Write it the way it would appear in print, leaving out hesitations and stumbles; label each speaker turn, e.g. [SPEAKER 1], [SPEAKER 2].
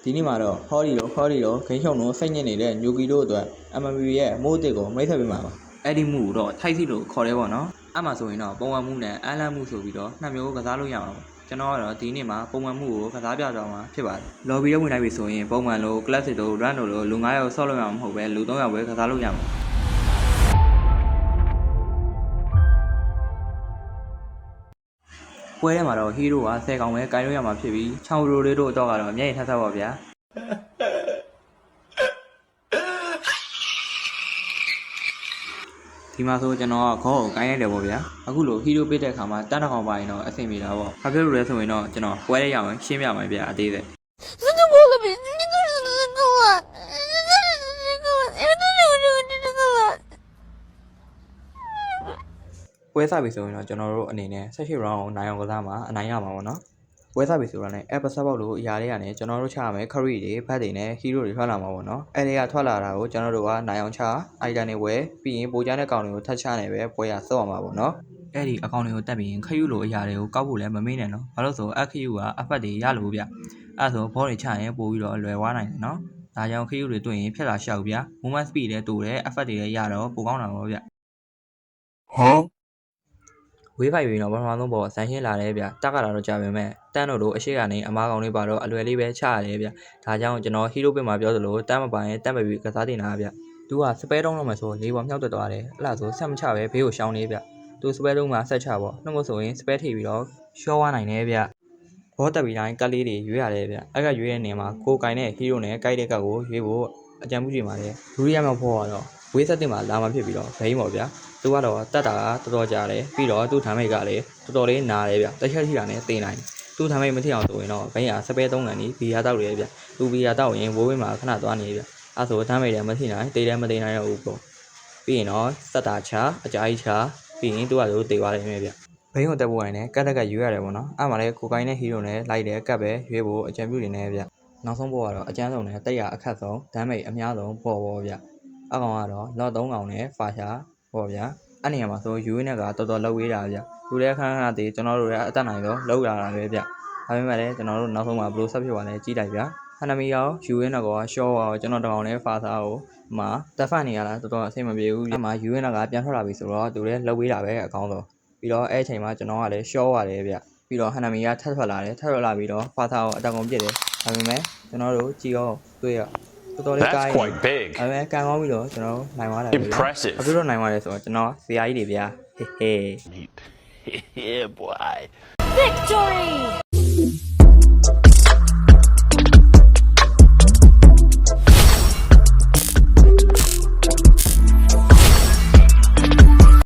[SPEAKER 1] ဒီနေ့မှာတော့ဟောဒီလိုဂိမ်းရှုံတို့စိတ်ညစ်နေတဲ့ညိုကီတို့အတွက် MMB ရဲ့မိုးအစ်ကိုမိတ်ဆက်ပေးမှာပါအဲ့ဒီမှုတော့ထိုက်စီလို့ခေါ်တယ်ပေါ့နော်အဲ့မှာဆိုရင်တော့ပုံမှန်မှုနဲ့အလန့်မှုဆိုပြီးတော့နှစ်မျိုးကစားလို့ရမှာပါကျွန်တော်ကတော့ဒီနေ့မှာပုံမှန်မှုကိုကစားပြသွားမှာဖြစ်ပါတယ်။ lobby တော့ဝင်လိုက်ပြီဆိုရင်ပုံမှန်လို့ classic တို့ run တို့လူ9ယောက်ဆော့လို့ရမှာမဟုတ်ပဲလူ3ယောက်ပဲကစားလို့ရမှာပွဲထဲမှာတော့ hero က10កောင်ပဲကင်လို့ရမှာဖြစ်ပြီးချောင်းရိုလေးတို့တော့ကတော့မျက်ရည်ထပ်ထပ်ပါဗျာဒီမှာဆိုကျွန်တော်ကခေါင်းကိုကိုင်းရတယ်ပေါ့ဗျာအခုလို hero ပစ်တဲ့ခါမှာတန်းတစ်ကောင်ပါရင်တော့အဆင်ပြေတာပေါ့ဘာဖြစ်လို့လဲဆိုရင်တော့ကျွန်တော်ပွဲထဲရောက်ရင်ရှင်းပြမယ်ဗျာအသေးစိတ်ပွဲစားပြီဆိုရင်တော့ကျွန်တော်တို့အနေနဲ့18 round ကိုနိုင်အောင်ကစားမှာအနိုင်ရမှာပေါ့နော်ပွဲစားပြီဆိုတော့လည်း episode ပေါက်လို့အရာတွေကနေကျွန်တော်တို့ချရမယ် curry တွေဘတ်တွေနဲ့ hero တွေထွက်လာမှာပေါ့နော်အဲ့ဒီကထွက်လာတာကိုကျွန်တော်တို့ကနိုင်အောင်ချ item တွေဝယ်ပြီးရင်ပိုချတဲ့ကောင်တွေကိုထပ်ချနေပဲပွဲရစော့အောင်ပါပေါ့နော်အဲ့ဒီအကောင်တွေကိုတက်ပြီးရင်ခယူလိုအရာတွေကိုကောက်ဖို့လည်းမမေ့နဲ့နော်ဘာလို့ဆိုအခယူကအဖတ်တွေရလို့ဗျအဲ့ဆိုဘောတွေချရင်ပို့ပြီးတော့လွယ်သွားနိုင်တယ်နော်ဒါကြောင့်ခယူတွေတွေ့ရင်ဖြတ်လာရှောက်ဗျ movement speed လည်းတိုးတယ်အဖတ်တွေလည်းရတော့ပိုကောင်းတာပေါ့ဗျဝေးဖိုက်ပြီးတော့ပထမဆုံးပေါ်ဇန်ရှင်းလာတယ်ဗျတက်ကြတာတော့ကြာပေမဲ့တန်းတို့အရှိကနေအမားကောင်လေးပါတော့အလွယ်လေးပဲချရတယ်ဗျဒါကြောင့်ကျွန်တော်ဟီးရိုးပင်မှာပြောသလိုတန်းမပိုင်တန်းမပြီးကစားတင်တာဗျသူကစပဲတုံးတော့မှဆိုလေးပေါ်မြောက်တက်သွားတယ်အဲ့လားဆိုဆက်မချပဲဘေးကိုရှောင်းနေဗျသူစပဲတုံးမှာဆက်ချပေါ့နှုတ်မဆိုရင်စပဲထိပ်ပြီးတော့ရှော့ဝနိုင်တယ်ဗျဘောတက်ပြီးတိုင်းကတ်လေးတွေရွေးရတယ်ဗျအဲ့ကရွေးတဲ့နေမှာကိုကင်တဲ့ဟီးရိုးနဲ့ကိုက်တဲ့ကတ်ကိုရွေးဖို့အကြံပြုကြည့်ပါတယ်ဒုတိယမြောက်ဖို့ကတော့ဝေးဆက်တင်မှာလာမှာဖြစ်ပြီးတော့ဘိန်းပေါ့ဗျာသူကတော့တက်တာကတော်တော်ကြာတယ်ပြီးတော့သူ့ထမ်းမိတ်ကလည်းတော်တော်လေးနားတယ်ဗျတစ်ချက်ထိတာနဲ့တင်နိုင်သူ့ထမ်းမိတ်မထီအောင်ဆိုရင်တော့ဘိန်းကစပဲ3ကန်ကြီးဘီယာတောက်တယ်ဗျသူဘီယာတောက်ရင်ဝိုးဝင်းမှာခဏသွားနေဗျအဲဆိုထမ်းမိတ်လည်းမထီနိုင်တေးလည်းမသိနိုင်တော့ဘူးပေါ့ပြီးရင်တော့စက်တာချအကြာကြီးချပြီးရင်သူကဆိုတေးသွားတယ်မြဲဗျဘိန်းကိုတက်ဖို့ရင်လည်းကတ်တက်ကရွေးရတယ်ပေါ့နော်အဲ့မှာလည်းကိုကိုင်းနဲ့ဟီးရိုနဲ့လိုက်တယ်ကတ်ပဲရွေးဖို့အကြံပြုနေတယ်ဗျနောက်ဆုံးပေါ်ကတော့အကျန်းဆုံးနဲ့တက်ရအခက်ဆုံးဒမ်းမိတ်အများဆုံးပေါ်ဗျအကောင်ကတော့လော့3ကောင်နဲ့ဖာရှာပေါ့ဗျာအဲ့နေရာမှာဆိုယူရင်းနဲ့ကတော်တော်လှုပ်ဝေးတာဗျလူလည်းခဏခဏတည်းကျွန်တော်တို့လည်းအသက်နိုင်တော့လှုပ်လာတာပဲဗျဒါပေမဲ့လည်းကျွန်တော်တို့နောက်ဆုံးမှာဘလို့ဆက်ဖြစ်သွားလဲကြီးလိုက်ဗျဟန်နမီရောယူရင်းနဲ့ကရှော့ရောကျွန်တော်တကောင်နဲ့ဖာစာကိုမှတက်ဖတ်နေရတာတော်တော်အဆင်မပြေဘူးဒီမှာယူရင်းနဲ့ကပြန်ထွက်လာပြီဆိုတော့သူလည်းလှုပ်ဝေးတာပဲအကောင်ဆုံးပြီးတော့အဲ့အချိန်မှာကျွန်တော်ကလည်းရှော့ရတယ်ဗျပြီးတော့ဟန်နမီကထပ်ထွက်လာတယ်ထပ်ထွက်လာပြီးတော့ဖာစာကိုအတက်ကုန်ပြစ်တယ်ဒါပေမဲ့ကျွန်တော်တို့ကြည်ရောတွေ့ရတော်လေးကိုင်းဒါပေမဲ့ကန်ကောင်းပြီးတော့ကျွန်တော်နိုင်သွားတယ်ဗျအခုတော့နိုင်သွားတယ်ဆိုတော့ကျွန်တော်ဇာကြီးတွေဗျာဟေး
[SPEAKER 2] Yeah, boy.
[SPEAKER 3] Victory!